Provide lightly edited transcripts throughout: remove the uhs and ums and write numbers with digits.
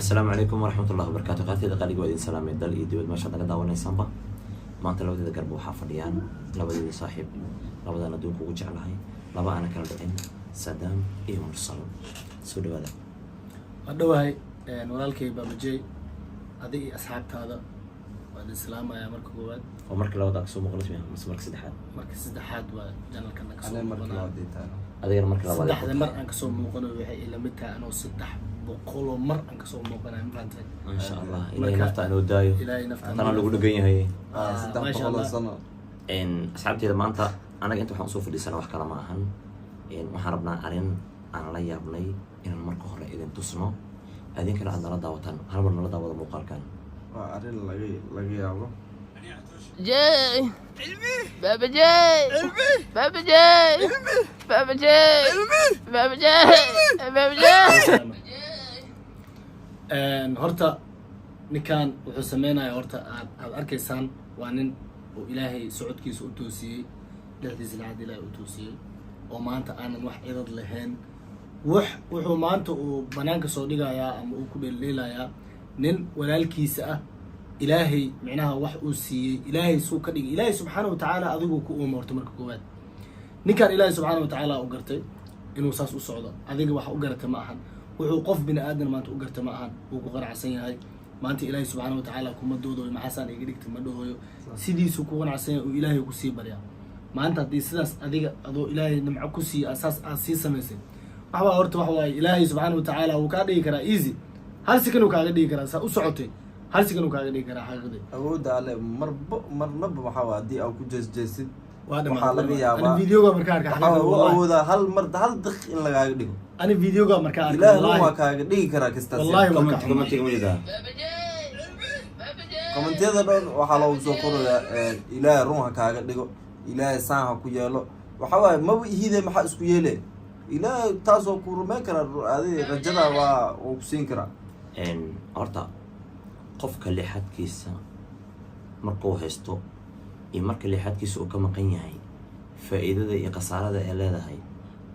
السلام عليكم ورحمة الله وبركاته. قاتل قالي قوادين سلامي دل إيدي ما شاء الله داونا يسامبا ما أنت لو تذا قربو حافظيان لو بدي صاحب لو بدي أنا دونك وجع لهاي لو أنا كان دعين سدام إيه مرسل سود هذا أدوهاي نورالكي بابجي هذه أصحاب هذا والإسلام يا مركب جواد ومرك لو داك سو مغلط فيها بس مرك سدحات مركز سدحات وجنال كنا كسو أنا مرك لو ديت أنا هذا مرك لو سدح ذا مر أنك سو مقنع وحي إلى متى أنا وسدح بقولو مر أنك سو مقنع مفانتين ما شاء الله إلهي نفتح أنا ودايو إلهي نفتح أنا لو قلت جاي هاي سدح ما شاء الله. بقول سنة إن أصحابتي لما أنت أنا كنت حنصوف اللي سنة وحكي لما أهن إن محاربنا أرين أنا لا يبني إن المركو هلا إذا تصنع هذين كنا عندنا دعوتان هرب لنا دعوة مقال كان وأرين لقي أبو جاي بابا جاي بابا جاي بابا جاي بابا جاي بابا جاي horta ninkan wuxuu sameynaya horta aad arkaysaan waa nin uu ilaahay socodkiisa u toosiyey dhexdiisa lacag ilaahay u toosiyey oo maanta aanan wax cidad lahayn wuxuu maanta uu banaanka soo dhigayaa ama uu ku dheeldheelayaa nin walaalkiisa ah ilaahay micnaha wax uu siiyey ilaahay suu ka dhigay ilaahay subxaana wa tacaala adigu ku uuma horta marka koowaad ninkan ilaahay subxaana wa tacaala u gartay inuu saas u socdo adiga wax u garata ma ahan wuxuu qof bini aadan maanta u garta ma ahan wuu ku qanacsan yahay maanta ilaahay subxaana wa tacaala kuma doodayo maxaasaan iga dhigta ma dhahoyo sidiisuu ku qanacsan yahay uu ilaahay ku sii baryaa maanta haddii sidaas adiga adoo ilaahay nimco ku siiya asaas aad sii samaysay waxbaa horta wax waaye ilaahay subxaana wa tacaala wuu kaa dhigi karaa easy hal sikan uu kaaga dhigi karaa saa u socotay hal sikan uu kaaga dhigi karaa xaqiiqdii awoodda alle marnaba waxaa waa haddii aad ku jeesjeesid waa waxaa laga dhamaa yaabaa ani videoga markaa arka waxaa u xaqiiqdii awoodaa hal daqiiq in lagaaga dhigo ani videoga markaa arka ilaahay waa wallahi kaaga dhigi karaa kastaas Wallahi. كمان تيجي من ده بابا جاي بابا جاي kommentiyada dhan waxaa loogu soo qorayaa ilaahay run ha kaaga dhigo ilaahay saan ha ku yeelo waxa waaye maba ihide maxaa isku yeele ilaahay taasoo ku rumayn karaa adiga rajada waa uu ku siin karaa إن أرتا قف كل حد كيسا مركو هستو يمرك اللي حد كيسا وكما قنية هاي فإذا ذا يقصار ذا إلا ذا هاي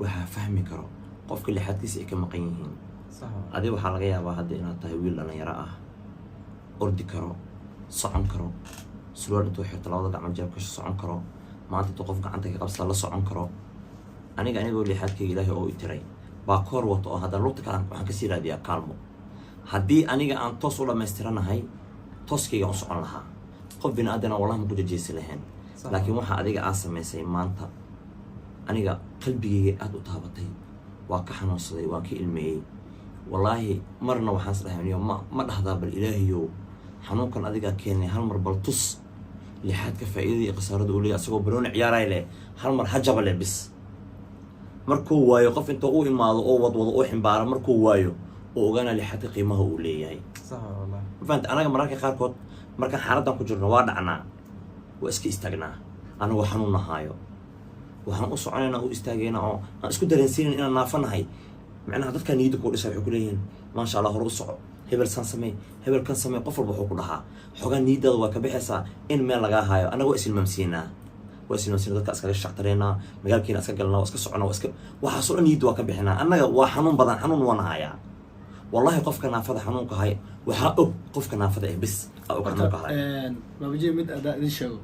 وها فهمي كرو قف كل حد كيسا كما قنيهين صح هذه وحلقة يا واحد إن التهويل أنا يراه أردي كرو صعن كرو سلوار توحي طلعوا عمل جاب كش صعن كرو ما أنت توقف عندك قبصة لا صعن كرو أنا أقول لي حد كي إلهي أو يتري باكور وطو هذا لوت كلام عن كثير هذه أكلمه haddii aniga aan toos u dhammaystiranahay tooskayga u socon lahaa qof bini aadana wallahi ma ku jajeysi lahayn laakiin waxa adiga aad samaysay maanta aniga qalbigayga aad u taabatay waa ka xanuunsaday waa ka ilmeeyey wallaahi marna waxaan is dhahay ma dhahdaa bal ilaahiyow xanuunkan adigaa keenay hal mar bal tus lixaadka faa'iidada iyo khasaarada uu leeyahay asagoo banooni ciyaaraya leh hal mar hajaba leh bis markuu waayo qof inta u imaado oo wadwado oo ximbaara markuu waayo وأنا اللي حتى قيمه وليه صح والله فانت أنا مرات خاركوت مرات حارتنا كجرنا وادعنا واسكي استغنا أنا وحنون نهايو وحنقص علينا واستاجينا أو اسكو درنسين إن نافنا هاي معنا هذا كان يدك ولسه يقولين ما شاء الله رؤوس هبل سامي هبل كان سامي قفل بحق لها حقن نيدا وكبحسا إن ما لقاها هاي أنا واسل ممسينا واسل ممسينا ذاك أسكال الشعترينا مقال كنا أسكال قلنا واسكال سعنا واسكال وحصل نيد وكبحنا أنا وحنون بدن حنون وانا هاي والله قف كنا فضح حنونك هاي وحقه قف كنا فضح بس أو حنونك هاي ما بيجي مد أداء ذي شو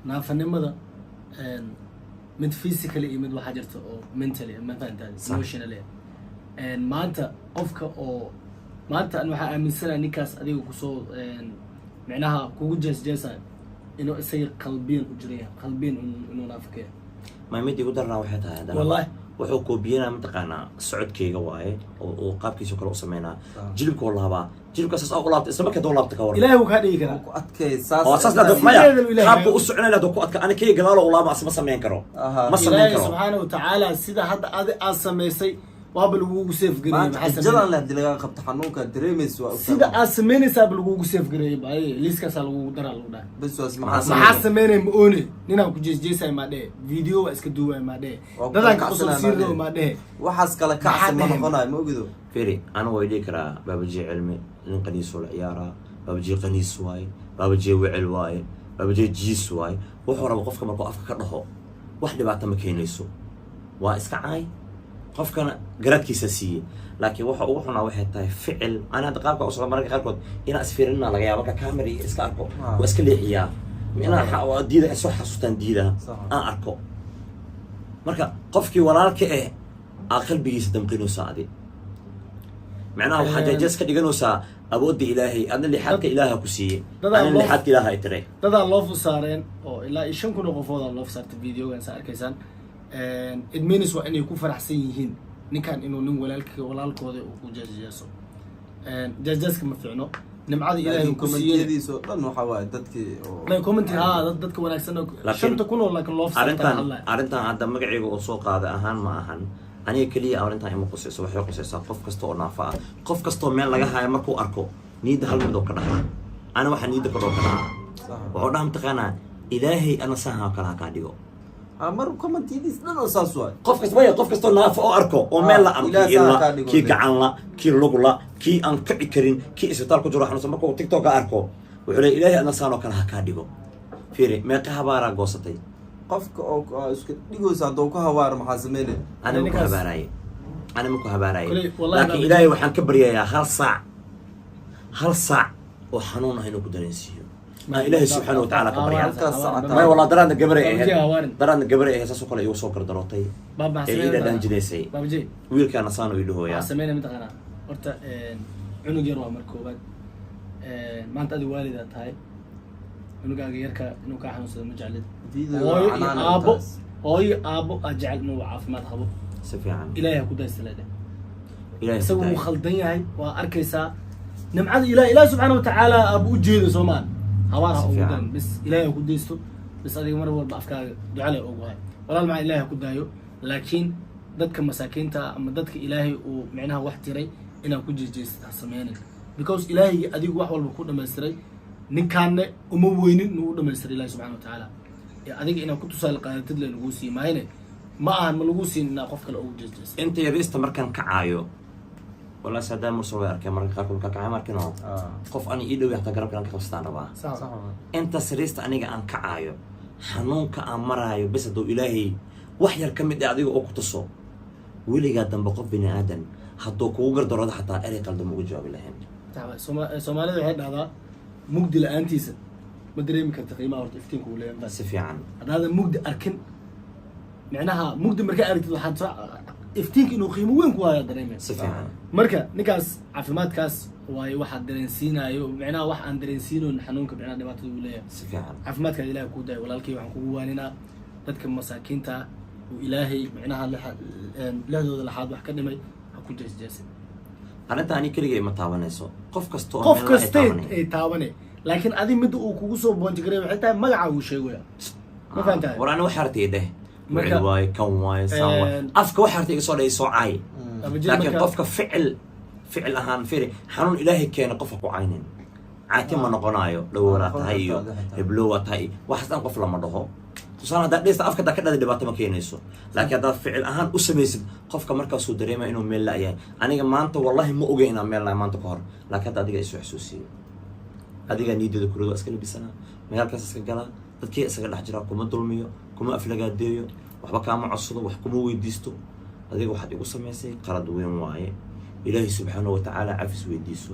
نافن ماذا مد فيزيكالي مد وحاجرته أو منتالي مثلا تاني emotionally ما أنت قفك أو ما أنت أنا وحا من سنة نكاس أديو كسو معناها كوجو جيسا إنه إسي قلبين أجريها قلبين إنه نافكيه ما يمدي قدرنا وحدها هذا والله wuxuu koobiyana mataqaanaa socodkeyga waaye oo qaabkiisa kale u sameynaa jilibka walaaba jilibka saas oo laabta isla markaa doo laabta ka waran إلهي وكادي كذا ku adkay saas oo saas la maya qaabku u soconay la ku adka ana keyga gadaal oo laaba asma sameyn karo ma sameyn إلهي karo سبحانه وتعالى سيدا حتى أسميسي وابل وجو سيف قريب jalan leh hadii laga qabto xanuunka dareemayso waa سيدا أسميني ساب الوجو سيف قريب أي ليس كسر الوجو درا الوجو bas was ما maxaa حاسميني مؤني نينا كوجيس جيسا ما ده فيديو اسكدوا ما ده ده كان قصة سيرو ما ده waxaas kala kacsan ma noqonayo ma ogido فيري انا ويدي كرا بابجي علمي لين قنيس ولا عيارة بابجي قنيس واي بابجي وعل واي بابجي جيس واي wuxuu rabo qofka markuu afka ka dhaho wax dhibaato ma keenayso waa iska caay qofkana garaadkiisa siiyey laakiin waxa ugu xunaa waxay tahay ficil ana hadda qaabka usocda mararka qaarkood inaa isfiirina laga yaabo marka camera iska arko waa iska leexiyaa inaa diida ay soo xasuustaan diida aan arko marka qofkii walaalka aa qalbigiisa damqinaysaa adi macnaha waxaa jaajas ka dhiganaysaa awoodda ilaahay adna lixaadka ilaaha ku siiyey anina lixaadka ilaaha ay tiray dadaan loo fusaareen oo ilaa 5,000 oo qofood loo fusaartay videogan saa arkaysaan it means waa inay ku faraxsan yihiin ninkan inuu nin walaalkooda uu ku jaajeeso jaajaska ma fiicno nimcada ilaahay ku siiyey soo dhan waxa waaye dadkii oo commenti dadka wanaagsan oo 5,000 oo laakiin loo fusaartay arrintan hadda magacayga oo soo qaada ahaan ma ahan aniga kaliya arrintan ima qusayso waxay qusaysaa qof kasta oo naafa ah qof kasta oo meel laga haayo markuu arko niida hal mid oo ka dhaca ana waxaa niida ka dhaca wuxuu dhaha mataqaanaa ilaahay ana saha kala ka dhigo mar commentidiis dhan oo saas waay qof kasta oo naafa oo arko oo meel la amkiyo kii gacan la kii lug la kii aan kici karin kii isbitaal ku jiro xanuunsan markuu tiktok ka arko wuxuu leeyahay ilaahay ana saha kala ka dhigo fiiri meeqa habaara goosatay qofka oo iska dhigaysa haduu ku hawaar maxaa sameeyay ana ma ku habaarayo laakiin ilaahay waxaan ka baryayaa hal saac oo xanuun ah inuu ku dareensiiyo ilaahay subxaanahu watacaala ka baryaa may walaa daraadna gabaray ahayd saasoo kale igu soo gardarootay ee ii dhadhaan jidaysay wiilkaana saano ii dhahooyaa sameynay mataqaanaa horta cunug yar waa mar koobaad maanta adi waalidaa tahay cunugaaga yarka inuu kaa xanuunsado ma jeclid hooyo aabo aad jecel inuu caafimaad qabo si fiican ilaahay ha ku daystaleedhe isagu wuu khaldan yahay waa arkaysaa nimcada ilaah subxaana watacaala aaba u jeedo soomaan habaar ha ugu daran bis ilaahay ha ku daysto bis adiga mar walba afkaaga ducale ugu hay walaal macaa ilaahay ha ku daayo laakiin dadka masaakiinta ama dadka ilaahay uu micnaha wax tiray inaan ku jeejeysata ha sameynin because ilaahay adigu wax walba ku dhamaystiray ninkaanne uma weynin inuu u dhamaystiray ilaahi subxana watacaala adiga inaad ku tusaale qaadatid le laguu sii maayne ma ahan ma lagu siin inaa qof kale ugu jeesjeeso inta yariista markaan kacaayo walaas haddaa mursal way arkeen marka qaarkood markaan kacaayo markino qof ani ii dhowi hataa garabka aan ka qabsataan rabaa intaas yariista aniga aan kacaayo xanuunka aan maraayo bes hadduu ilaahay wax yar ka mid ah adiga oo ku tuso weligaa dambe qof bini aadan hadduu kugu gardarooda xataa erey qaldan ugu jawaabi lahayn soomaalida waxay dhahdaa mugdi la-aantiisa ma dareemi karta qiimaha horta iftiinka uu leeyahay si fiican haddaadan mugdi arkin micnaha mugdi markaa aragtid waxaad iftiinka inuu qiimo weyn ku hayaa dareemay si fiican marka ninkaas caafimaadkaas waayo waxaad dareensiinayo micnaha wax aan dareensiinoyn xanuunka micnaha dhibaatada uu leeyahay si fiican caafimaadkaad ilaahay kuu daayo walaalkay waxaan kugu waaninaa dadka masaakiinta uu ilaahay micnaha lehdooda laxaad wax ka dhimay ha ku jeesjeesin arrinta ani keligay ma taabanayso qof kasta oo qof kastay ay taabane laakiin adi midda uu kugu soo boonjigaray waxay tahay magaca uu sheegaya ma fahantahay war ani wax hartay dheh marka way kan way sawa afka wax hartay soo dhay soo caay laakiin qofka ficil ahaan fiiri xanuun ilaahay keena qofka ku caynin caati ma noqonayo dhowra tahay iyo heblo waa tahay wax aan qof lama dhaho tusaale hadda dhaysta afka ka dhada dhibaato ma keenayso laakiin hadda ficil ahaan u samaysid qofka markaas uu dareemayo inuu meel la yahay aniga maanta wallahi ma ogeyn inaan meel la maanta ka hor laakiin hadda adiga isu xasuusiyo adiga niideeda kurido iska labisana magaalkaas iska gala dadkii isaga dhex jira kuma dulmiyo kuma aflagaadeeyo waxba kaama codsado wax kuma weydiisto adiga waxaad igu samaysay qalad weyn waaye ilaahay subxaanahu watacaala cafis weydiiso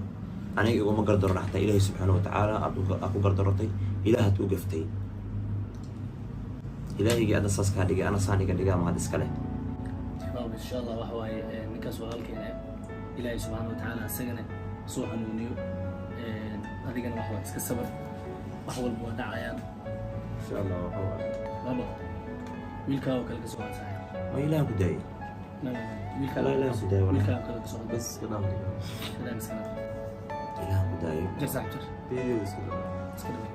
aniga iguma gardaron xataa ilaahay subxaanahu watacaala aad ku gardarotay ilaahaad u gaftay ilaahaygi adna saas kaa dhigay ana saan iga dhigaa mahad iska leh insha allah waxa waaye ninkaas walaalkeena ilaahay subxaana watacaala isagana soo hanuuniyo adigana wax waa iska sabar wax walba waa dhacayaan insha allah waxa waaye baba wiilkaa oo kale ka soo ansaxay ma ilaah ku daayay wiilkaa ilaah ku daayay wiilkaa oo kale ka soo bas ka dhaw ilaah ilaah ku daayay jir sax jir video iska dhaw iska dhaw